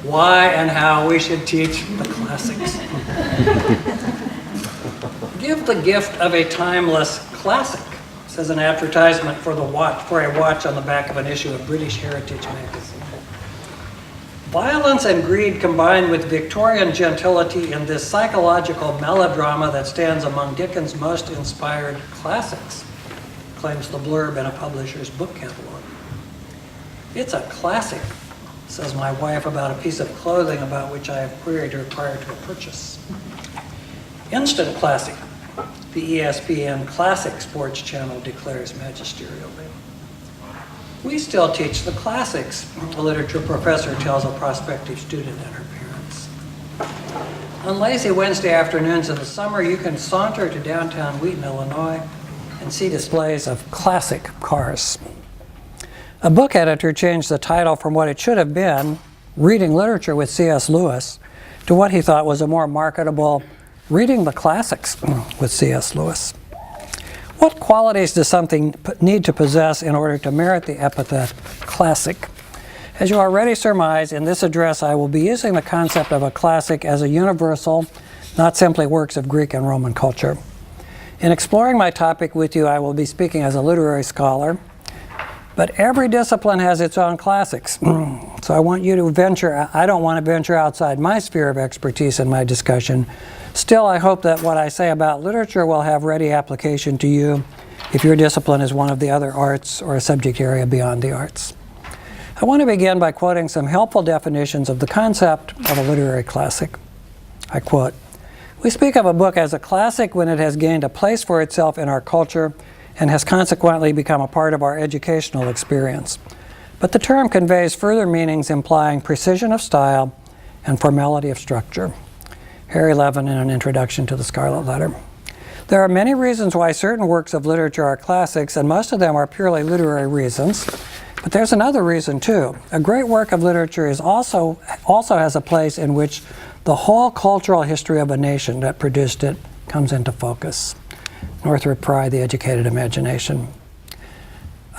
why and how we should teach the classics. Give the gift of a timeless classic, says an advertisement for a watch on the back of an issue of British Heritage magazine. Violence and greed combine with Victorian gentility in this psychological melodrama that stands among Dickens' most inspired classics, claims the blurb in a publisher's book catalog. It's a classic, says my wife about a piece of clothing about which I have queried her prior to a purchase. Instant classic, the ESPN Classic Sports Channel declares magisterially. We still teach the classics, a literature professor tells a prospective student and her parents. On lazy Wednesday afternoons in the summer, you can saunter to downtown Wheaton, Illinois, and see displays of classic cars. A book editor changed the title from what it should have been, Reading Literature with C.S. Lewis, to what he thought was a more marketable, Reading the Classics with C.S. Lewis. What qualities does something need to possess in order to merit the epithet classic? As you already surmise, in this address I will be using the concept of a classic as a universal, not simply works of Greek and Roman culture. In exploring my topic with you, I will be speaking as a literary scholar, but every discipline has its own classics. So I want you to I don't want to venture outside my sphere of expertise in my discussion. Still, I hope that what I say about literature will have ready application to you if your discipline is one of the other arts or a subject area beyond the arts. I want to begin by quoting some helpful definitions of the concept of a literary classic. I quote, "We speak of a book as a classic when it has gained a place for itself in our culture and has consequently become a part of our educational experience. But the term conveys further meanings implying precision of style and formality of structure." Harry Levin in an introduction to the Scarlet Letter. There are many reasons why certain works of literature are classics, and most of them are purely literary reasons. But there's another reason too. A great work of literature is also has a place in which the whole cultural history of a nation that produced it comes into focus. Northrop Frye, The Educated Imagination.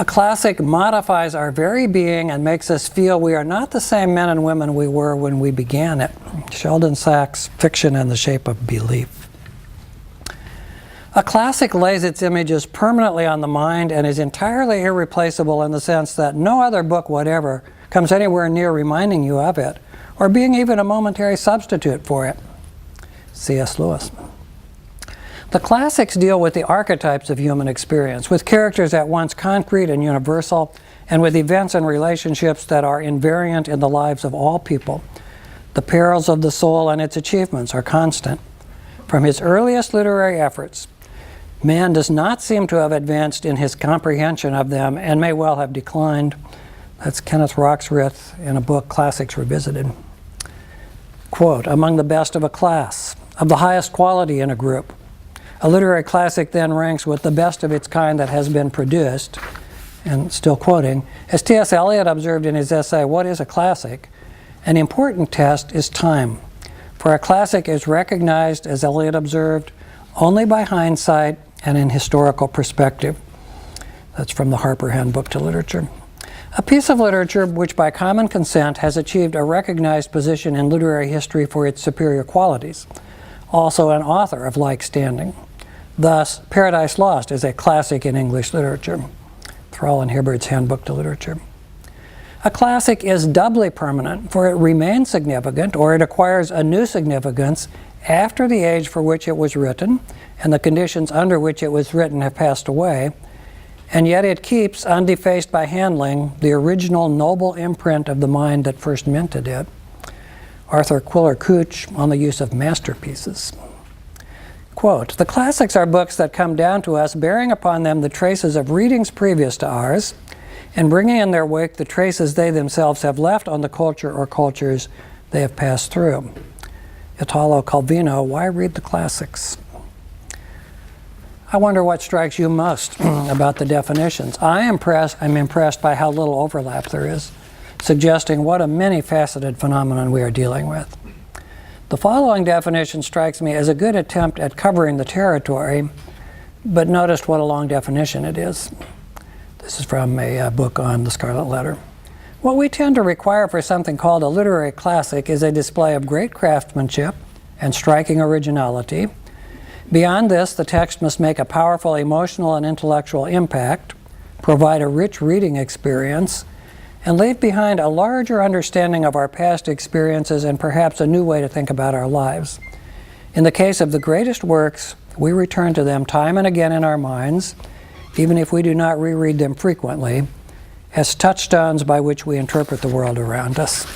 A classic modifies our very being and makes us feel we are not the same men and women we were when we began it. Sheldon Sachs, Fiction in the Shape of Belief. A classic lays its images permanently on the mind and is entirely irreplaceable in the sense that no other book whatever comes anywhere near reminding you of it, or being even a momentary substitute for it. C.S. Lewis. The classics deal with the archetypes of human experience, with characters at once concrete and universal, and with events and relationships that are invariant in the lives of all people. The perils of the soul and its achievements are constant. From his earliest literary efforts, man does not seem to have advanced in his comprehension of them and may well have declined. That's Kenneth Roxrith in a book, Classics Revisited. Quote, "Among the best of a class, of the highest quality in a group. A literary classic then ranks with the best of its kind that has been produced," and still quoting, "as T.S. Eliot observed in his essay, What is a Classic? An important test is time. For a classic is recognized, as Eliot observed, only by hindsight and in historical perspective." That's from the Harper Handbook to Literature. A piece of literature which by common consent has achieved a recognized position in literary history for its superior qualities. Also an author of like standing. Thus, Paradise Lost is a classic in English literature. Thrall and Hibbert's Handbook to Literature. A classic is doubly permanent, for it remains significant, or it acquires a new significance after the age for which it was written and the conditions under which it was written have passed away, and yet it keeps, undefaced by handling, the original noble imprint of the mind that first minted it. Arthur Quiller Couch on the use of masterpieces. Quote, "The classics are books that come down to us bearing upon them the traces of readings previous to ours, and bringing in their wake the traces they themselves have left on the culture or cultures they have passed through." Italo Calvino, Why Read the Classics? I wonder what strikes you most about the definitions. I'm impressed by how little overlap there is, suggesting what a many-faceted phenomenon we are dealing with. The following definition strikes me as a good attempt at covering the territory, but notice what a long definition it is. This is from a book on the Scarlet Letter. What we tend to require for something called a literary classic is a display of great craftsmanship and striking originality. Beyond this, the text must make a powerful emotional and intellectual impact, provide a rich reading experience, and leave behind a larger understanding of our past experiences and perhaps a new way to think about our lives. In the case of the greatest works, we return to them time and again in our minds, even if we do not reread them frequently, as touchstones by which we interpret the world around us.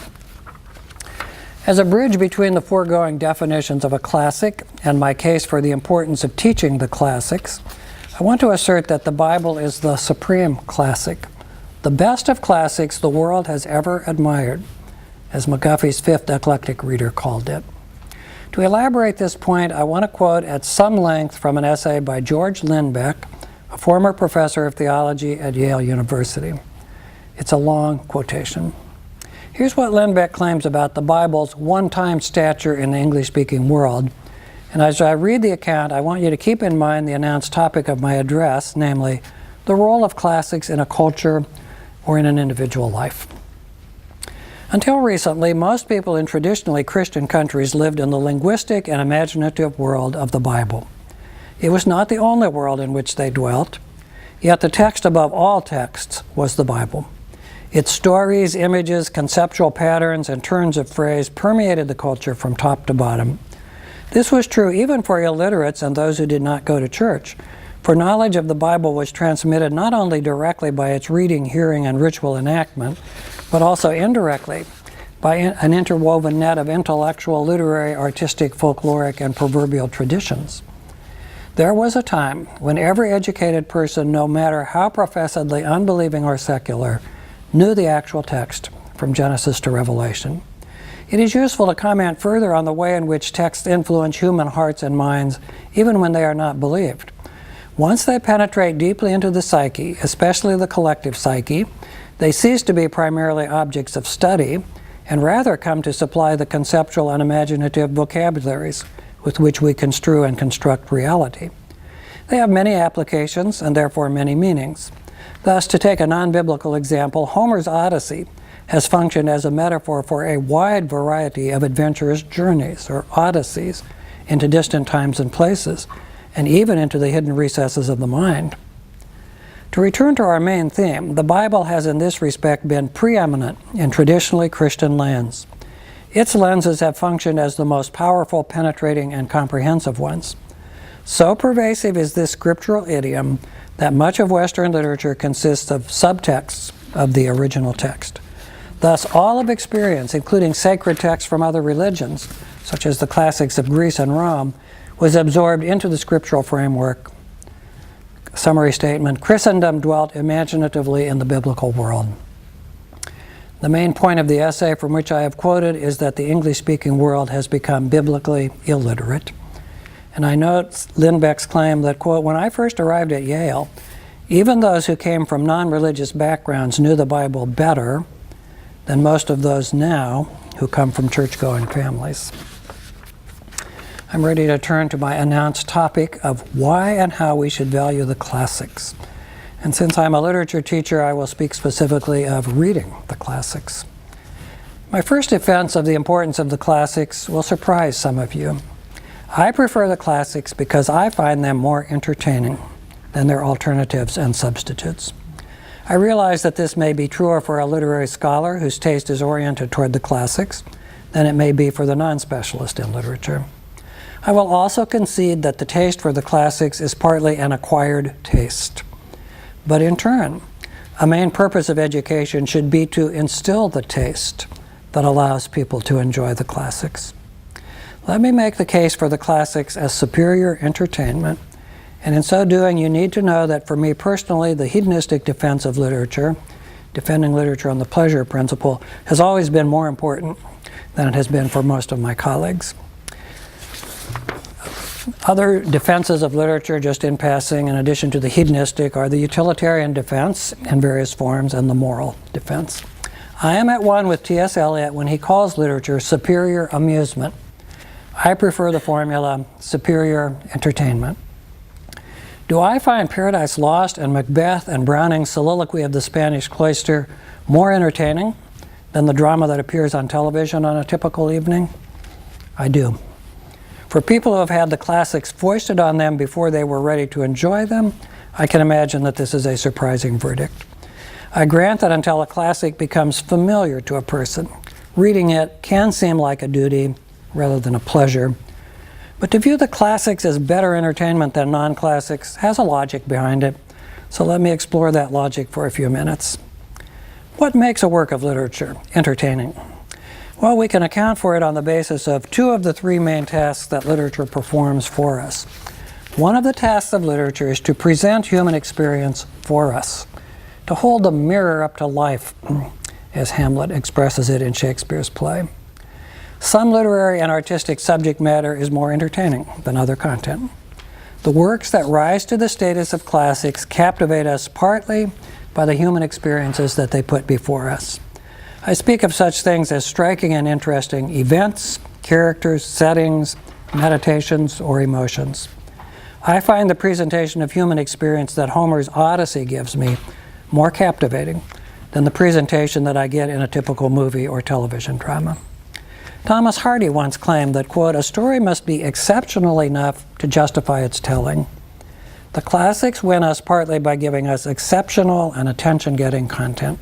As a bridge between the foregoing definitions of a classic and my case for the importance of teaching the classics, I want to assert that the Bible is the supreme classic, the best of classics the world has ever admired, as McGuffey's Fifth Eclectic Reader called it. To elaborate this point, I want to quote at some length from an essay by George Lindbeck, a former professor of theology at Yale University. It's a long quotation. Here's what Lindbeck claims about the Bible's one-time stature in the English-speaking world. And as I read the account, I want you to keep in mind the announced topic of my address, namely, the role of classics in a culture or in an individual life. Until recently, most people in traditionally Christian countries lived in the linguistic and imaginative world of the Bible. It was not the only world in which they dwelt, yet the text above all texts was the Bible. Its stories, images, conceptual patterns, and turns of phrase permeated the culture from top to bottom. This was true even for illiterates and those who did not go to church, for knowledge of the Bible was transmitted not only directly by its reading, hearing, and ritual enactment, but also indirectly by an interwoven net of intellectual, literary, artistic, folkloric, and proverbial traditions. There was a time when every educated person, no matter how professedly unbelieving or secular, knew the actual text from Genesis to Revelation. It is useful to comment further on the way in which texts influence human hearts and minds, even when they are not believed. Once they penetrate deeply into the psyche, especially the collective psyche, they cease to be primarily objects of study and rather come to supply the conceptual and imaginative vocabularies with which we construe and construct reality. They have many applications and therefore many meanings. Thus, to take a non-biblical example, Homer's Odyssey has functioned as a metaphor for a wide variety of adventurous journeys or odysseys into distant times and places, and even into the hidden recesses of the mind. To return to our main theme, the Bible has in this respect been preeminent in traditionally Christian lands. Its lenses have functioned as the most powerful, penetrating, and comprehensive ones. So pervasive is this scriptural idiom that much of Western literature consists of subtexts of the original text. Thus, all of experience, including sacred texts from other religions, such as the classics of Greece and Rome, was absorbed into the scriptural framework. Summary statement: Christendom dwelt imaginatively in the biblical world. The main point of the essay from which I have quoted is that the English-speaking world has become biblically illiterate. And I note Lindbeck's claim that, quote, when I first arrived at Yale, even those who came from non-religious backgrounds knew the Bible better than most of those now who come from church-going families. I'm ready to turn to my announced topic of why and how we should value the classics. And since I'm a literature teacher, I will speak specifically of reading the classics. My first defense of the importance of the classics will surprise some of you. I prefer the classics because I find them more entertaining than their alternatives and substitutes. I realize that this may be truer for a literary scholar whose taste is oriented toward the classics than it may be for the non-specialist in literature. I will also concede that the taste for the classics is partly an acquired taste. But in turn, a main purpose of education should be to instill the taste that allows people to enjoy the classics. Let me make the case for the classics as superior entertainment, and in so doing, you need to know that for me personally, the hedonistic defense of literature, defending literature on the pleasure principle, has always been more important than it has been for most of my colleagues. Other defenses of literature, just in passing, in addition to the hedonistic, are the utilitarian defense in various forms and the moral defense. I am at one with T.S. Eliot when he calls literature superior amusement. I prefer the formula superior entertainment. Do I find Paradise Lost and Macbeth and Browning's Soliloquy of the Spanish Cloister more entertaining than the drama that appears on television on a typical evening? I do. For people who have had the classics foisted on them before they were ready to enjoy them, I can imagine that this is a surprising verdict. I grant that until a classic becomes familiar to a person, reading it can seem like a duty rather than a pleasure. But to view the classics as better entertainment than non-classics has a logic behind it, so let me explore that logic for a few minutes. What makes a work of literature entertaining? Well, we can account for it on the basis of two of the three main tasks that literature performs for us. One of the tasks of literature is to present human experience for us, to hold the mirror up to life, as Hamlet expresses it in Shakespeare's play. Some literary and artistic subject matter is more entertaining than other content. The works that rise to the status of classics captivate us partly by the human experiences that they put before us. I speak of such things as striking and interesting events, characters, settings, meditations, or emotions. I find the presentation of human experience that Homer's Odyssey gives me more captivating than the presentation that I get in a typical movie or television drama. Thomas Hardy once claimed that, quote, "a story must be exceptional enough to justify its telling." The classics win us partly by giving us exceptional and attention-getting content.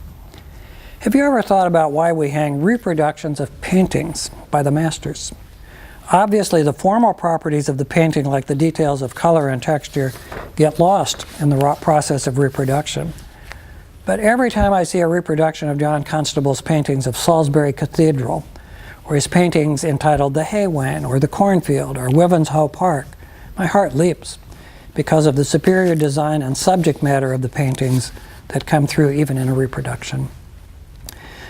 Have you ever thought about why we hang reproductions of paintings by the masters? Obviously, the formal properties of the painting, like the details of color and texture, get lost in the process of reproduction. But every time I see a reproduction of John Constable's paintings of Salisbury Cathedral, or his paintings entitled The Haywain, or The Cornfield, or Wivenhoe Park, my heart leaps because of the superior design and subject matter of the paintings that come through even in a reproduction.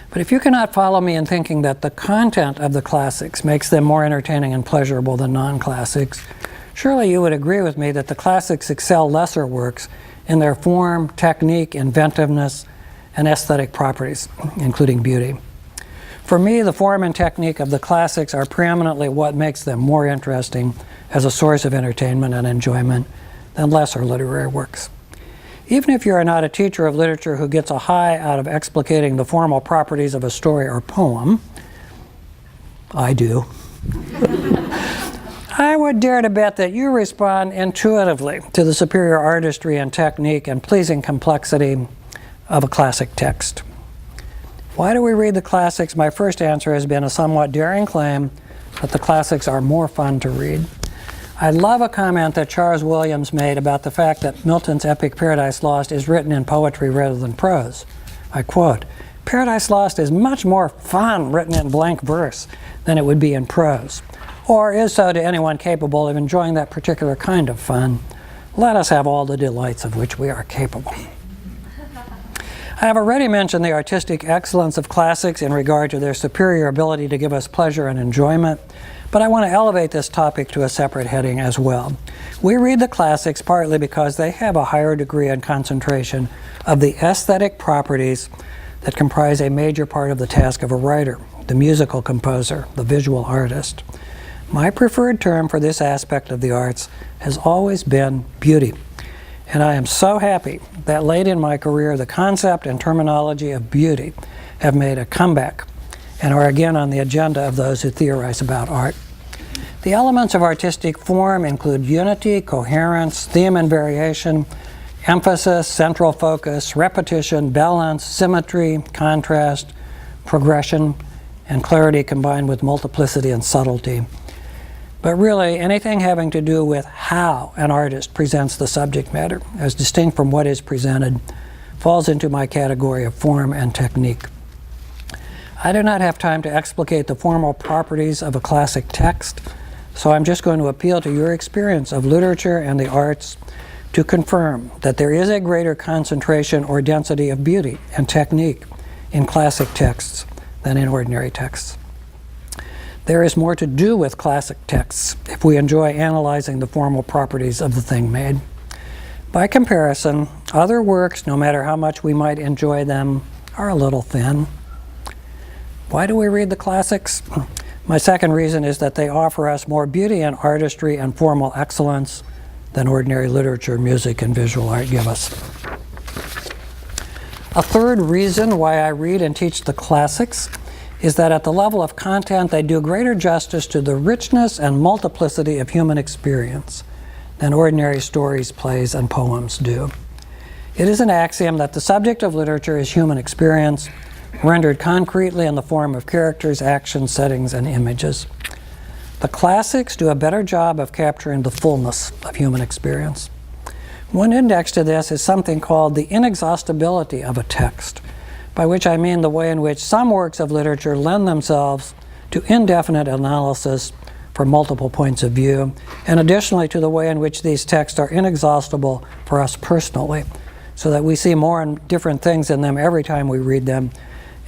But if you cannot follow me in thinking that the content of the classics makes them more entertaining and pleasurable than non-classics, surely you would agree with me that the classics excel lesser works in their form, technique, inventiveness, and aesthetic properties, including beauty. For me, the form and technique of the classics are preeminently what makes them more interesting as a source of entertainment and enjoyment than lesser literary works. Even if you are not a teacher of literature who gets a high out of explicating the formal properties of a story or poem, I do, I would dare to bet that you respond intuitively to the superior artistry and technique and pleasing complexity of a classic text. Why do we read the classics? My first answer has been a somewhat daring claim that the classics are more fun to read. I love a comment that Charles Williams made about the fact that Milton's epic Paradise Lost is written in poetry rather than prose. I quote, "Paradise Lost is much more fun written in blank verse than it would be in prose, or is so to anyone capable of enjoying that particular kind of fun. Let us have all the delights of which we are capable." I have already mentioned the artistic excellence of classics in regard to their superior ability to give us pleasure and enjoyment, but I want to elevate this topic to a separate heading as well. We read the classics partly because they have a higher degree and concentration of the aesthetic properties that comprise a major part of the task of a writer, the musical composer, the visual artist. My preferred term for this aspect of the arts has always been beauty. And I am so happy that late in my career, the concept and terminology of beauty have made a comeback and are again on the agenda of those who theorize about art. The elements of artistic form include unity, coherence, theme and variation, emphasis, central focus, repetition, balance, symmetry, contrast, progression, and clarity combined with multiplicity and subtlety. But really, anything having to do with how an artist presents the subject matter, as distinct from what is presented, falls into my category of form and technique. I do not have time to explicate the formal properties of a classic text, so I'm just going to appeal to your experience of literature and the arts to confirm that there is a greater concentration or density of beauty and technique in classic texts than in ordinary texts. There is more to do with classic texts if we enjoy analyzing the formal properties of the thing made. By comparison, other works, no matter how much we might enjoy them, are a little thin. Why do we read the classics? My second reason is that they offer us more beauty and artistry and formal excellence than ordinary literature, music, and visual art give us. A third reason why I read and teach the classics is that at the level of content, they do greater justice to the richness and multiplicity of human experience than ordinary stories, plays, and poems do. It is an axiom that the subject of literature is human experience, rendered concretely in the form of characters, actions, settings, and images. The classics do a better job of capturing the fullness of human experience. One index to this is something called the inexhaustibility of a text, by which I mean the way in which some works of literature lend themselves to indefinite analysis from multiple points of view, and additionally to the way in which these texts are inexhaustible for us personally, so that we see more and different things in them every time we read them,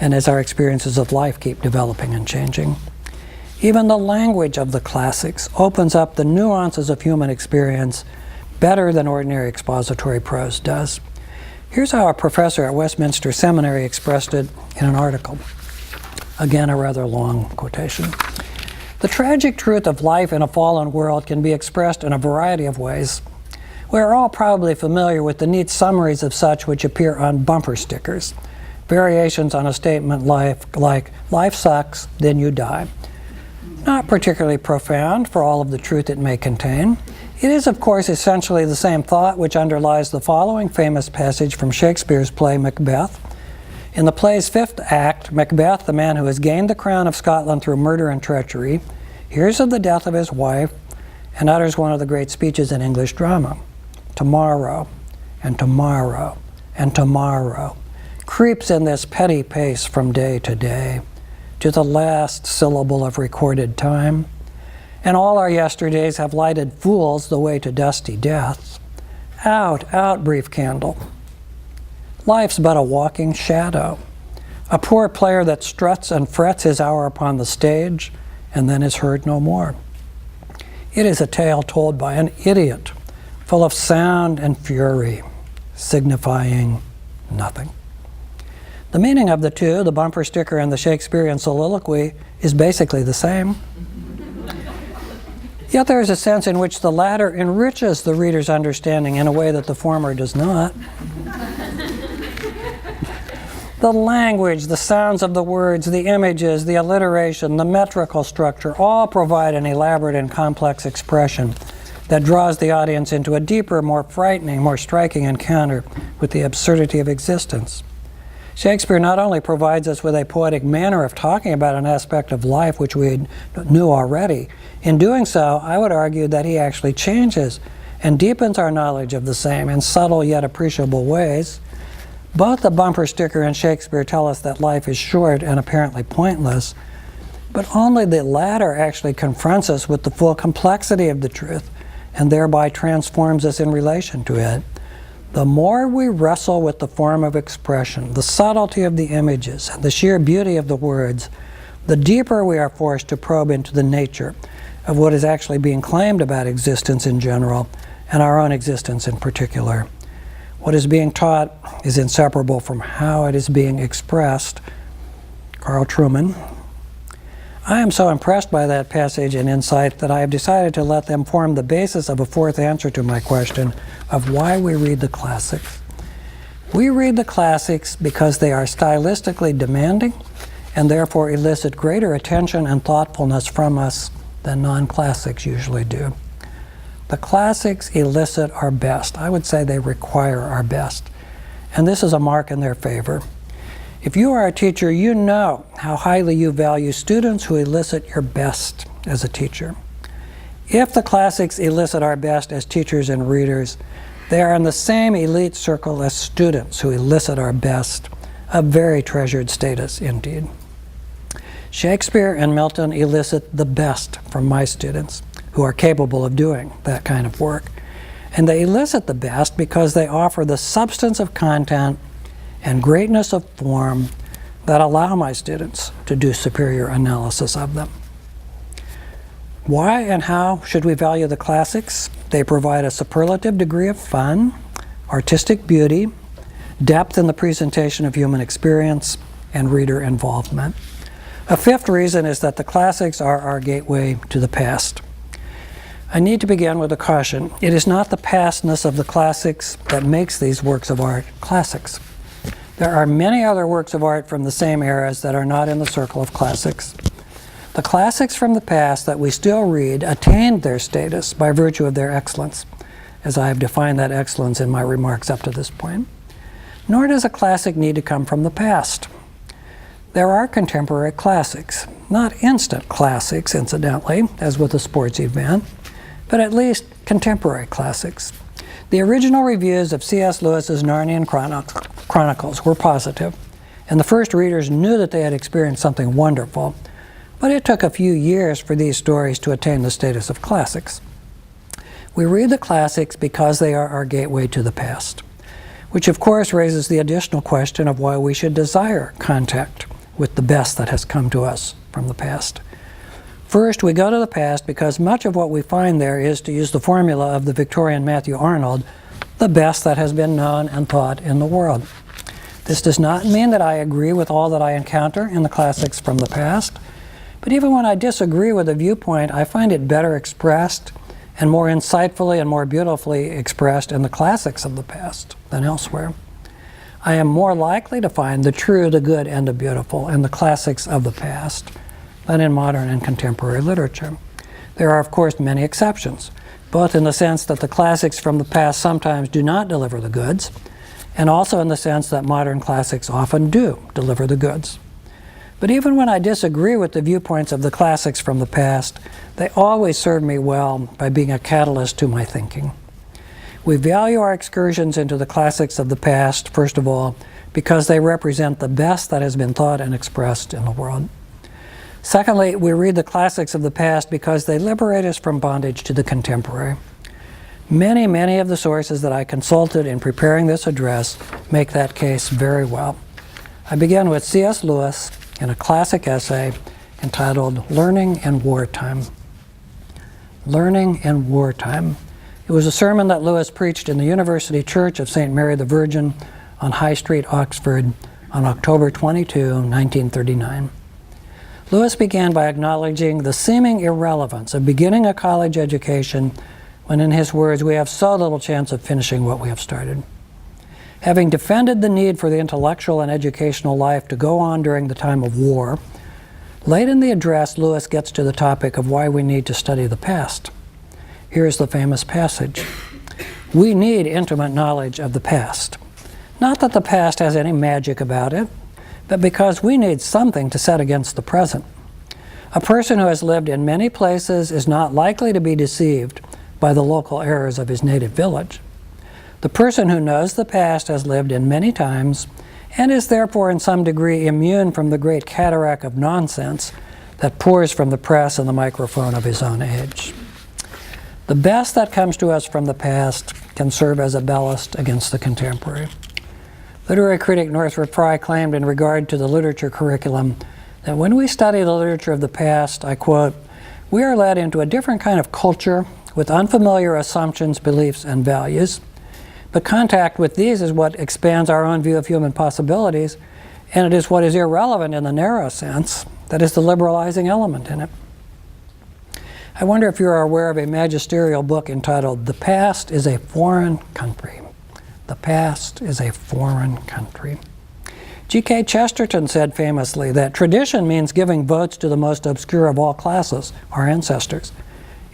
and as our experiences of life keep developing and changing. Even the language of the classics opens up the nuances of human experience better than ordinary expository prose does. Here's how a professor at Westminster Seminary expressed it in an article. Again, a rather long quotation. The tragic truth of life in a fallen world can be expressed in a variety of ways. We are all probably familiar with the neat summaries of such which appear on bumper stickers, variations on a statement like life sucks, then you die. Not particularly profound for all of the truth it may contain. It is, of course, essentially the same thought which underlies the following famous passage from Shakespeare's play Macbeth. In the play's fifth act, Macbeth, the man who has gained the crown of Scotland through murder and treachery, hears of the death of his wife and utters one of the great speeches in English drama. Tomorrow, and tomorrow, and tomorrow, creeps in this petty pace from day to day, to the last syllable of recorded time, and all our yesterdays have lighted fools the way to dusty death. Out, out, brief candle. Life's but a walking shadow, a poor player that struts and frets his hour upon the stage, and then is heard no more. It is a tale told by an idiot, full of sound and fury, signifying nothing. The meaning of the two, the bumper sticker and the Shakespearean soliloquy, is basically the same. Yet there is a sense in which the latter enriches the reader's understanding in a way that the former does not. The language, the sounds of the words, the images, the alliteration, the metrical structure, all provide an elaborate and complex expression that draws the audience into a deeper, more frightening, more striking encounter with the absurdity of existence. Shakespeare not only provides us with a poetic manner of talking about an aspect of life which we knew already. In doing so, I would argue that he actually changes and deepens our knowledge of the same in subtle yet appreciable ways. Both the bumper sticker and Shakespeare tell us that life is short and apparently pointless, but only the latter actually confronts us with the full complexity of the truth and thereby transforms us in relation to it. The more we wrestle with the form of expression, the subtlety of the images, and the sheer beauty of the words, the deeper we are forced to probe into the nature of what is actually being claimed about existence in general and our own existence in particular. What is being taught is inseparable from how it is being expressed. Carl Trueman. I am so impressed by that passage and insight that I have decided to let them form the basis of a fourth answer to my question of why we read the classics. We read the classics because they are stylistically demanding and therefore elicit greater attention and thoughtfulness from us than non-classics usually do. The classics elicit our best. I would say they require our best. And this is a mark in their favor. If you are a teacher, you know how highly you value students who elicit your best as a teacher. If the classics elicit our best as teachers and readers, they are in the same elite circle as students who elicit our best, a very treasured status indeed. Shakespeare and Milton elicit the best from my students who are capable of doing that kind of work. And they elicit the best because they offer the substance of content and greatness of form that allow my students to do superior analysis of them. Why and how should we value the classics? They provide a superlative degree of fun, artistic beauty, depth in the presentation of human experience, and reader involvement. A fifth reason is that the classics are our gateway to the past. I need to begin with a caution. It is not the pastness of the classics that makes these works of art classics. There are many other works of art from the same eras that are not in the circle of classics. The classics from the past that we still read attained their status by virtue of their excellence, as I have defined that excellence in my remarks up to this point. Nor does a classic need to come from the past. There are contemporary classics, not instant classics, incidentally, as with a sports event, but at least contemporary classics. The original reviews of C.S. Lewis's Narnian Chronicles were positive, and the first readers knew that they had experienced something wonderful, but it took a few years for these stories to attain the status of classics. We read the classics because they are our gateway to the past, which of course raises the additional question of why we should desire contact with the best that has come to us from the past. First, we go to the past because much of what we find there is, to use the formula of the Victorian Matthew Arnold, the best that has been known and thought in the world. This does not mean that I agree with all that I encounter in the classics from the past, but even when I disagree with a viewpoint, I find it better expressed and more insightfully and more beautifully expressed in the classics of the past than elsewhere. I am more likely to find the true, the good, and the beautiful in the classics of the past than in modern and contemporary literature. There are, of course, many exceptions, both in the sense that the classics from the past sometimes do not deliver the goods, and also in the sense that modern classics often do deliver the goods. But even when I disagree with the viewpoints of the classics from the past, they always serve me well by being a catalyst to my thinking. We value our excursions into the classics of the past, first of all, because they represent the best that has been thought and expressed in the world. Secondly, we read the classics of the past because they liberate us from bondage to the contemporary. Many of the sources that I consulted in preparing this address make that case very well. I begin with C.S. Lewis in a classic essay entitled Learning in Wartime. Learning in Wartime. It was a sermon that Lewis preached in the University Church of St. Mary the Virgin on High Street, Oxford, on October 22, 1939. Lewis began by acknowledging the seeming irrelevance of beginning a college education when, in his words, we have so little chance of finishing what we have started. Having defended the need for the intellectual and educational life to go on during the time of war, late in the address, Lewis gets to the topic of why we need to study the past. Here is the famous passage. We need intimate knowledge of the past. Not that the past has any magic about it, but because we need something to set against the present. A person who has lived in many places is not likely to be deceived by the local errors of his native village. The person who knows the past has lived in many times and is therefore in some degree immune from the great cataract of nonsense that pours from the press and the microphone of his own age. The best that comes to us from the past can serve as a ballast against the contemporary. Literary critic Northrop Frye claimed in regard to the literature curriculum that when we study the literature of the past, I quote, we are led into a different kind of culture with unfamiliar assumptions, beliefs, and values. But contact with these is what expands our own view of human possibilities, and it is what is irrelevant in the narrow sense, that is the liberalizing element in it. I wonder if you are aware of a magisterial book entitled The Past is a Foreign Country. The past is a foreign country. G.K. Chesterton said famously that tradition means giving votes to the most obscure of all classes, our ancestors.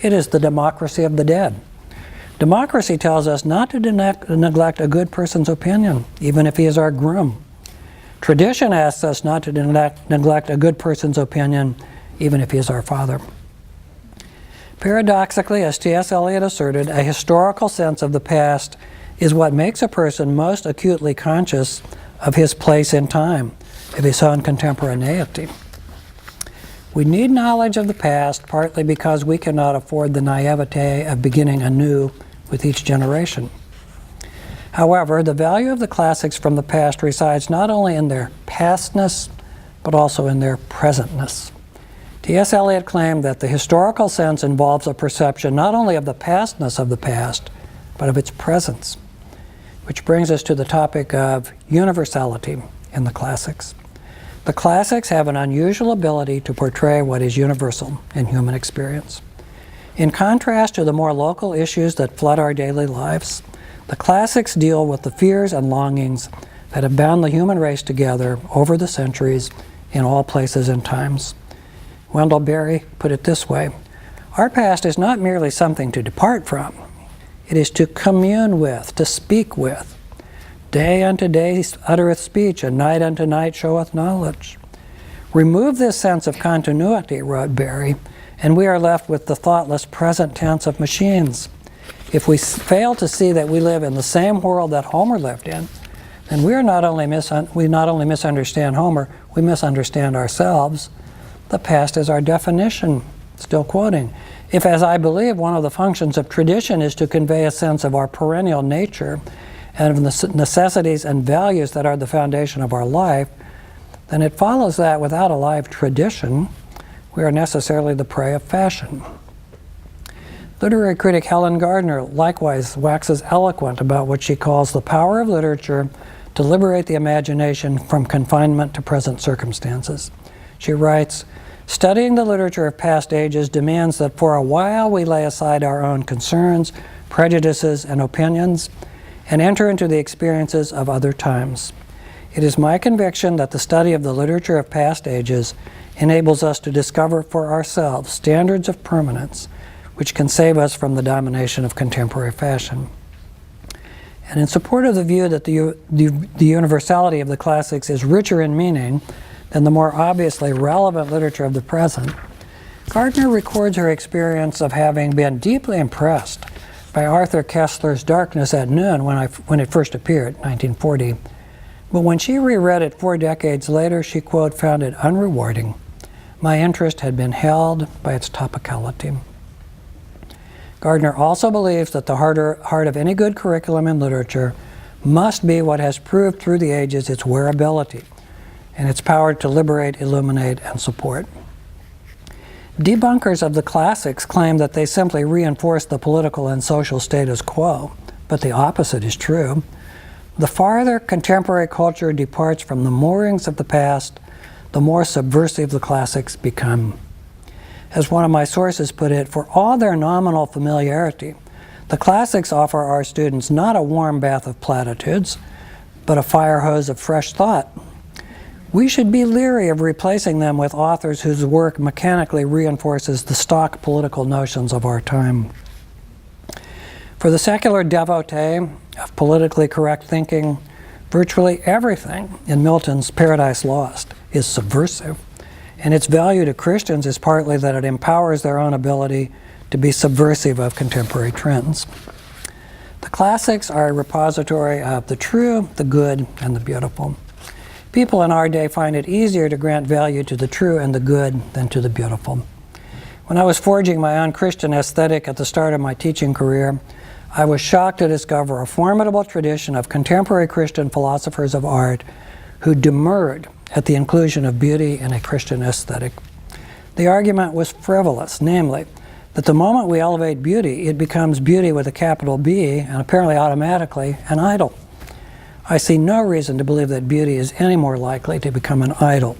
It is the democracy of the dead. Democracy tells us not to neglect a good person's opinion, even if he is our groom. Tradition asks us not to neglect a good person's opinion, even if he is our father. Paradoxically, as T.S. Eliot asserted, a historical sense of the past is what makes a person most acutely conscious of his place in time, of his own contemporaneity. We need knowledge of the past partly because we cannot afford the naivete of beginning anew with each generation. However, the value of the classics from the past resides not only in their pastness, but also in their presentness. T.S. Eliot claimed that the historical sense involves a perception not only of the pastness of the past, but of its presence. Which brings us to the topic of universality in the classics. The classics have an unusual ability to portray what is universal in human experience. In contrast to the more local issues that flood our daily lives, the classics deal with the fears and longings that have bound the human race together over the centuries in all places and times. Wendell Berry put it this way: our past is not merely something to depart from, it is to commune with, to speak with. Day unto day uttereth speech, and night unto night showeth knowledge. Remove this sense of continuity, wrote Berry, and we are left with the thoughtless present tense of machines. If we fail to see that we live in the same world that Homer lived in, then we not only misunderstand Homer, we misunderstand ourselves. The past is our definition. Still quoting, if, as I believe, one of the functions of tradition is to convey a sense of our perennial nature and of the necessities and values that are the foundation of our life, then it follows that without a live tradition, we are necessarily the prey of fashion. Literary critic Helen Gardner likewise waxes eloquent about what she calls the power of literature to liberate the imagination from confinement to present circumstances. She writes, studying the literature of past ages demands that for a while we lay aside our own concerns, prejudices, and opinions, and enter into the experiences of other times. It is my conviction that the study of the literature of past ages enables us to discover for ourselves standards of permanence which can save us from the domination of contemporary fashion. And in support of the view that the universality of the classics is richer in meaning than the more obviously relevant literature of the present, Gardner records her experience of having been deeply impressed by Arthur Koestler's Darkness at Noon when it first appeared, 1940. But when she reread it 4 decades later, she, quote, found it unrewarding. My interest had been held by its topicality. Gardner also believes that the heart of any good curriculum in literature must be what has proved through the ages its wearability and its power to liberate, illuminate, and support. Debunkers of the classics claim that they simply reinforce the political and social status quo, but the opposite is true. The farther contemporary culture departs from the moorings of the past, the more subversive the classics become. As one of my sources put it, for all their nominal familiarity, the classics offer our students not a warm bath of platitudes, but a fire hose of fresh thought. We should be leery of replacing them with authors whose work mechanically reinforces the stock political notions of our time. For the secular devotee of politically correct thinking, virtually everything in Milton's Paradise Lost is subversive, and its value to Christians is partly that it empowers their own ability to be subversive of contemporary trends. The classics are a repository of the true, the good, and the beautiful. People in our day find it easier to grant value to the true and the good than to the beautiful. When I was forging my own Christian aesthetic at the start of my teaching career, I was shocked to discover a formidable tradition of contemporary Christian philosophers of art who demurred at the inclusion of beauty in a Christian aesthetic. The argument was frivolous, namely, that the moment we elevate beauty, it becomes beauty with a capital B and apparently automatically an idol. I see no reason to believe that beauty is any more likely to become an idol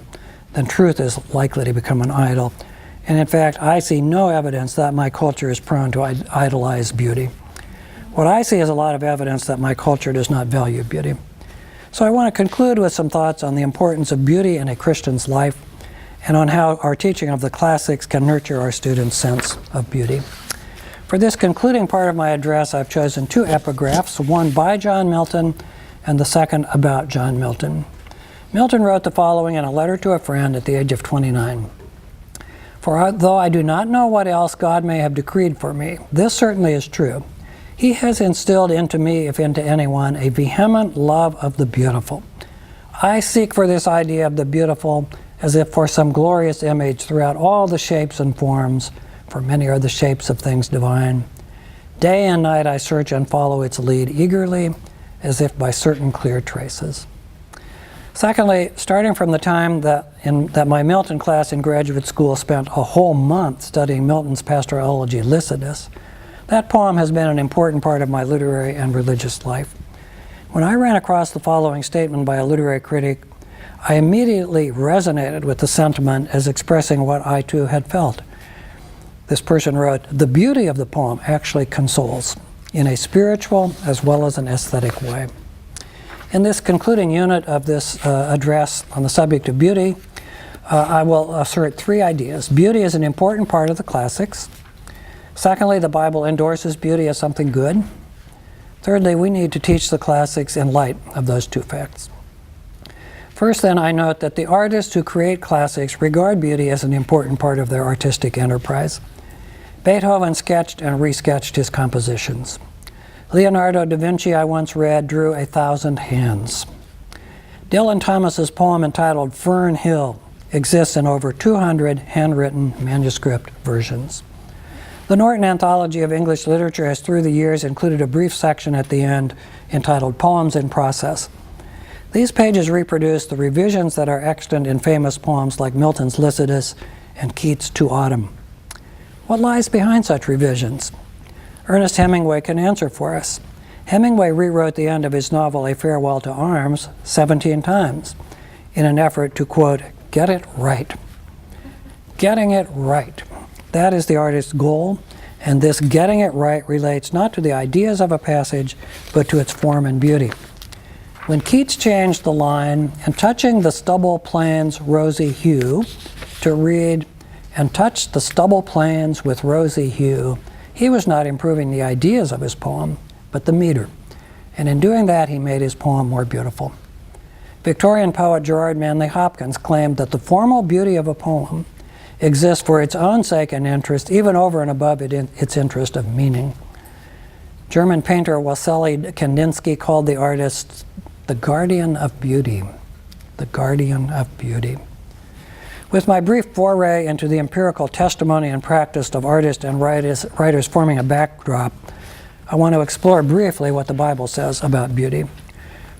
than truth is likely to become an idol. And in fact, I see no evidence that my culture is prone to idolize beauty. What I see is a lot of evidence that my culture does not value beauty. So I want to conclude with some thoughts on the importance of beauty in a Christian's life and on how our teaching of the classics can nurture our students' sense of beauty. For this concluding part of my address, I've chosen 2 epigraphs, one by John Milton and the second about John Milton. Milton wrote the following in a letter to a friend at the age of 29. For though I do not know what else God may have decreed for me, this certainly is true. He has instilled into me, if into anyone, a vehement love of the beautiful. I seek for this idea of the beautiful as if for some glorious image throughout all the shapes and forms, for many are the shapes of things divine. Day and night I search and follow its lead eagerly, as if by certain clear traces. Secondly, starting from the time that my Milton class in graduate school spent a whole month studying Milton's pastoral elegy Lycidas, that poem has been an important part of my literary and religious life. When I ran across the following statement by a literary critic, I immediately resonated with the sentiment as expressing what I too had felt. This person wrote, "The beauty of the poem actually consoles in a spiritual as well as an aesthetic way." In this concluding unit of this address on the subject of beauty, I will assert three ideas. Beauty is an important part of the classics. Secondly, the Bible endorses beauty as something good. Thirdly, we need to teach the classics in light of those two facts. First, then, I note that the artists who create classics regard beauty as an important part of their artistic enterprise. Beethoven sketched and resketched his compositions. Leonardo da Vinci, I once read, drew 1,000 hands. Dylan Thomas's poem entitled Fern Hill exists in over 200 handwritten manuscript versions. The Norton Anthology of English Literature has through the years included a brief section at the end entitled Poems in Process. These pages reproduce the revisions that are extant in famous poems like Milton's Lycidas and Keats' To Autumn. What lies behind such revisions? Ernest Hemingway can answer for us. Hemingway rewrote the end of his novel A Farewell to Arms 17 times in an effort to, quote, get it right. Getting it right. That is the artist's goal, and this getting it right relates not to the ideas of a passage, but to its form and beauty. When Keats changed the line, "and touching the stubble plains rosy hue," to read, "and touched the stubble plains with rosy hue," he was not improving the ideas of his poem, but the meter. And in doing that, he made his poem more beautiful. Victorian poet Gerard Manley Hopkins claimed that the formal beauty of a poem exists for its own sake and interest, even over and above its interest of meaning. German painter Wassily Kandinsky called the artist the guardian of beauty. The guardian of beauty. With my brief foray into the empirical testimony and practice of artists and writers forming a backdrop, I want to explore briefly what the Bible says about beauty.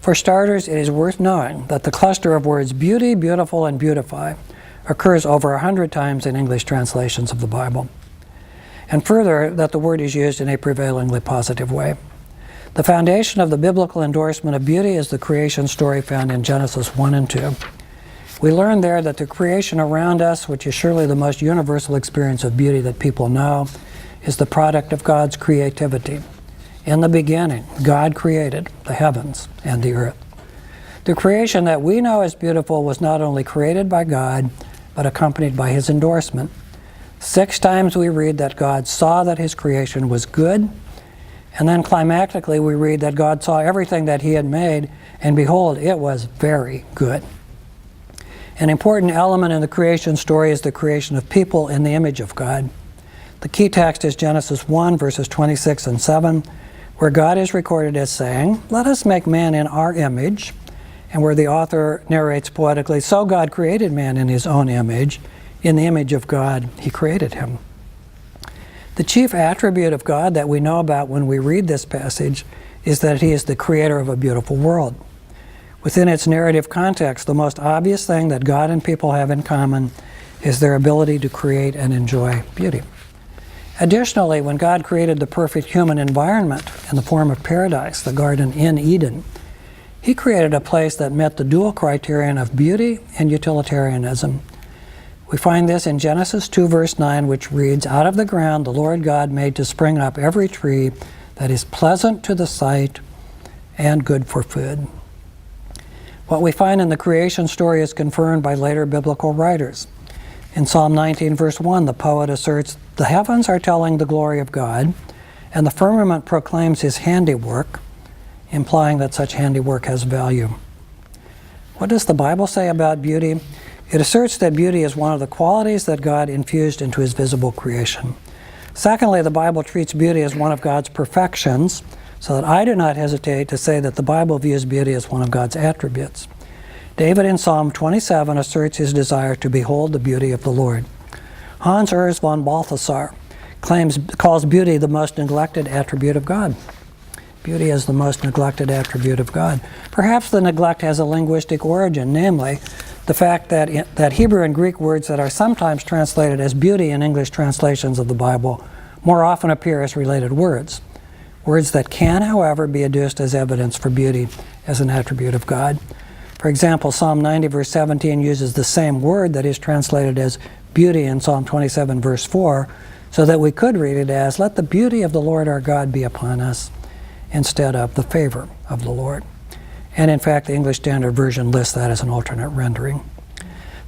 For starters, it is worth knowing that the cluster of words beauty, beautiful, and beautify occurs over 100 times in English translations of the Bible. And further, that the word is used in a prevailingly positive way. The foundation of the biblical endorsement of beauty is the creation story found in Genesis 1 and 2. We learn there that the creation around us, which is surely the most universal experience of beauty that people know, is the product of God's creativity. In the beginning, God created the heavens and the earth. The creation that we know as beautiful was not only created by God, but accompanied by his endorsement. 6 times we read that God saw that his creation was good, and then climactically we read that God saw everything that he had made, and behold, it was very good. An important element in the creation story is the creation of people in the image of God. The key text is Genesis 1, verses 26 and 7, where God is recorded as saying, "Let us make man in our image," and where the author narrates poetically, "So God created man in his own image. In the image of God, he created him." The chief attribute of God that we know about when we read this passage is that he is the creator of a beautiful world. Within its narrative context, the most obvious thing that God and people have in common is their ability to create and enjoy beauty. Additionally, when God created the perfect human environment in the form of paradise, the garden in Eden, he created a place that met the dual criterion of beauty and utilitarianism. We find this in Genesis 2, verse 9, which reads, "Out of the ground the Lord God made to spring up every tree that is pleasant to the sight and good for food." What we find in the creation story is confirmed by later biblical writers. In Psalm 19, verse 1, the poet asserts, "The heavens are telling the glory of God, and the firmament proclaims his handiwork," implying that such handiwork has value. What does the Bible say about beauty? It asserts that beauty is one of the qualities that God infused into his visible creation. Secondly, the Bible treats beauty as one of God's perfections, so that I do not hesitate to say that the Bible views beauty as one of God's attributes. David in Psalm 27 asserts his desire to behold the beauty of the Lord. Hans Urs von Balthasar calls beauty the most neglected attribute of God. Beauty is the most neglected attribute of God. Perhaps the neglect has a linguistic origin, namely the fact that Hebrew and Greek words that are sometimes translated as beauty in English translations of the Bible more often appear as related words. Words that can, however, be adduced as evidence for beauty as an attribute of God. For example, Psalm 90, verse 17 uses the same word that is translated as beauty in Psalm 27, verse 4, so that we could read it as, "Let the beauty of the Lord our God be upon us," instead of "the favor of the Lord." And in fact, the English Standard Version lists that as an alternate rendering.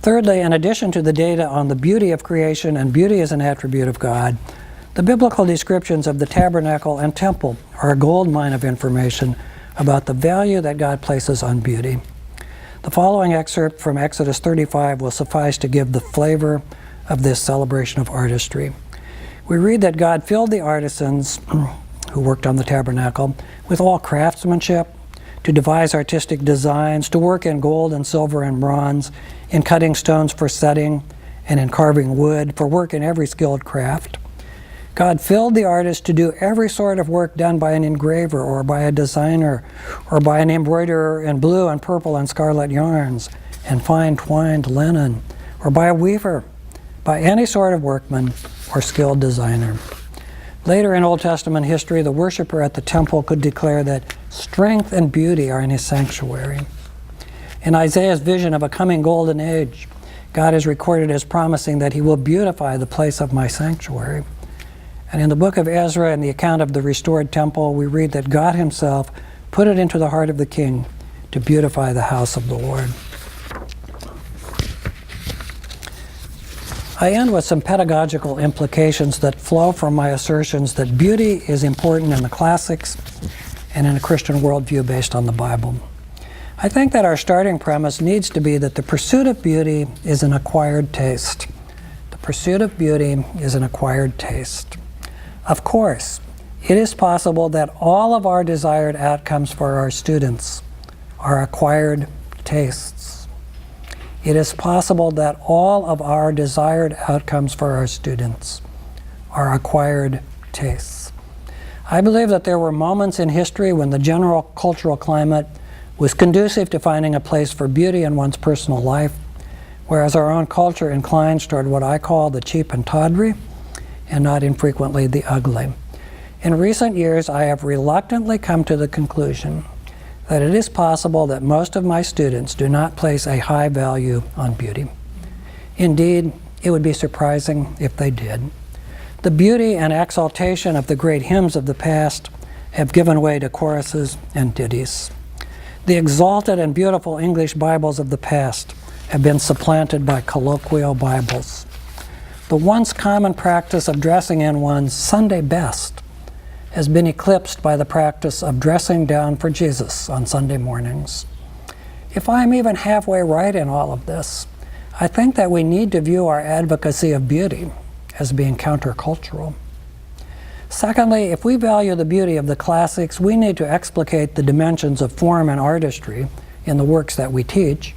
Thirdly, in addition to the data on the beauty of creation and beauty as an attribute of God, the biblical descriptions of the tabernacle and temple are a gold mine of information about the value that God places on beauty. The following excerpt from Exodus 35 will suffice to give the flavor of this celebration of artistry. We read that God filled the artisans who worked on the tabernacle with all craftsmanship, to devise artistic designs, to work in gold and silver and bronze, in cutting stones for setting, and in carving wood, for work in every skilled craft. God filled the artist to do every sort of work done by an engraver or by a designer or by an embroiderer in blue and purple and scarlet yarns and fine twined linen, or by a weaver, by any sort of workman or skilled designer. Later in Old Testament history, the worshiper at the temple could declare that strength and beauty are in his sanctuary. In Isaiah's vision of a coming golden age, God is recorded as promising that he will beautify the place of my sanctuary. And in the book of Ezra, in the account of the restored temple, we read that God himself put it into the heart of the king to beautify the house of the Lord. I end with some pedagogical implications that flow from my assertions that beauty is important in the classics and in a Christian worldview based on the Bible. I think that our starting premise needs to be that the pursuit of beauty is an acquired taste. The pursuit of beauty is an acquired taste. Of course, it is possible that all of our desired outcomes for our students are acquired tastes. It is possible that all of our desired outcomes for our students are acquired tastes. I believe that there were moments in history when the general cultural climate was conducive to finding a place for beauty in one's personal life, whereas our own culture inclines toward what I call the cheap and tawdry, and not infrequently the ugly. In recent years, I have reluctantly come to the conclusion that it is possible that most of my students do not place a high value on beauty. Indeed, it would be surprising if they did. The beauty and exaltation of the great hymns of the past have given way to choruses and ditties. The exalted and beautiful English Bibles of the past have been supplanted by colloquial Bibles. The once common practice of dressing in one's Sunday best has been eclipsed by the practice of dressing down for Jesus on Sunday mornings. If I'm even halfway right in all of this, I think that we need to view our advocacy of beauty as being countercultural. Secondly, if we value the beauty of the classics, we need to explicate the dimensions of form and artistry in the works that we teach.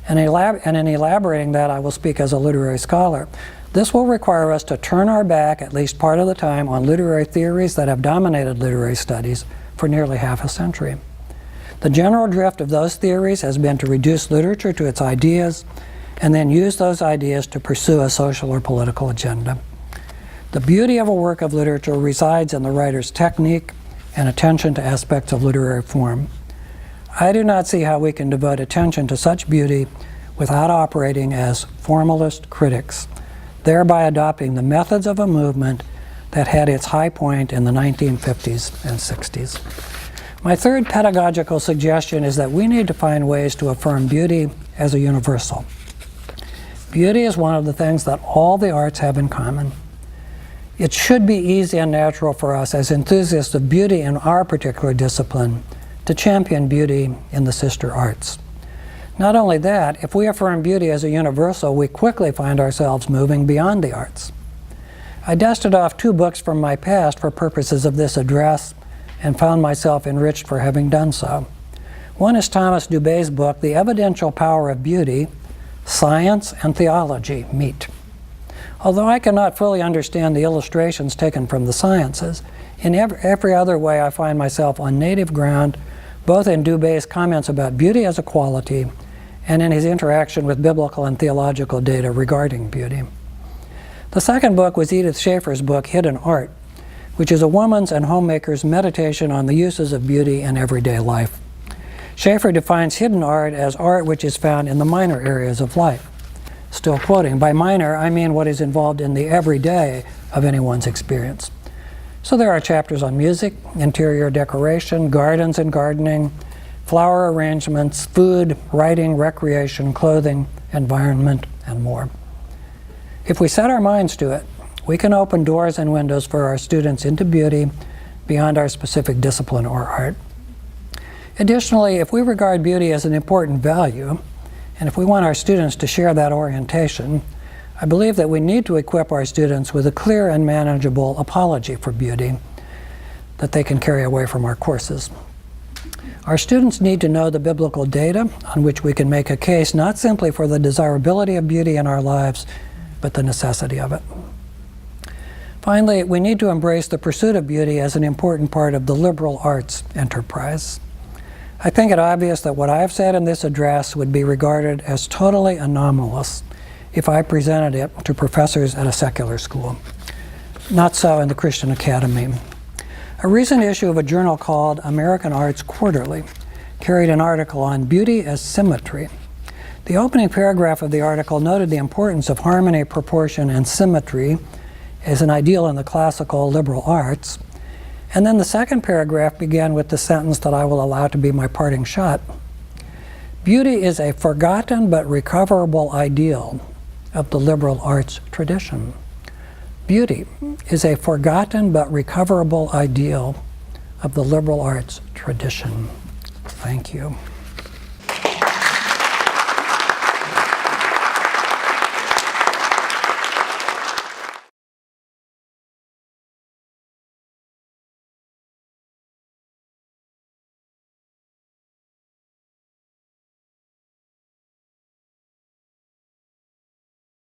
And in elaborating that, I will speak as a literary scholar. This will require us to turn our back, at least part of the time, on literary theories that have dominated literary studies for nearly half a century. The general drift of those theories has been to reduce literature to its ideas and then use those ideas to pursue a social or political agenda. The beauty of a work of literature resides in the writer's technique and attention to aspects of literary form. I do not see how we can devote attention to such beauty without operating as formalist critics, thereby adopting the methods of a movement that had its high point in the 1950s and 60s. My third pedagogical suggestion is that we need to find ways to affirm beauty as a universal. Beauty is one of the things that all the arts have in common. It should be easy and natural for us as enthusiasts of beauty in our particular discipline to champion beauty in the sister arts. Not only that, if we affirm beauty as a universal, we quickly find ourselves moving beyond the arts. I dusted off 2 books from my past for purposes of this address and found myself enriched for having done so. One is Thomas Dubé's book, The Evidential Power of Beauty, Science and Theology Meet. Although I cannot fully understand the illustrations taken from the sciences, in every other way I find myself on native ground, both in Dubé's comments about beauty as a quality and in his interaction with biblical and theological data regarding beauty. The second book was Edith Schaeffer's book, Hidden Art, which is a woman's and homemaker's meditation on the uses of beauty in everyday life. Schaeffer defines hidden art as art which is found in the minor areas of life, Still quoting, by minor, I mean what is involved in the everyday of anyone's experience. So there are chapters on music, interior decoration, gardens and gardening, flower arrangements, food, writing, recreation, clothing, environment, and more. If we set our minds to it, we can open doors and windows for our students into beauty beyond our specific discipline or art. Additionally, if we regard beauty as an important value, and if we want our students to share that orientation, I believe that we need to equip our students with a clear and manageable apology for beauty that they can carry away from our courses. Our students need to know the biblical data on which we can make a case not simply for the desirability of beauty in our lives, but the necessity of it. Finally, we need to embrace the pursuit of beauty as an important part of the liberal arts enterprise. I think it obvious that what I have said in this address would be regarded as totally anomalous if I presented it to professors at a secular school. Not so in the Christian Academy. A recent issue of a journal called American Arts Quarterly carried an article on beauty as symmetry. The opening paragraph of the article noted the importance of harmony, proportion, and symmetry as an ideal in the classical liberal arts. And then the second paragraph began with the sentence that I will allow to be my parting shot. Beauty is a forgotten but recoverable ideal of the liberal arts tradition. Beauty is a forgotten but recoverable ideal of the liberal arts tradition. Thank you.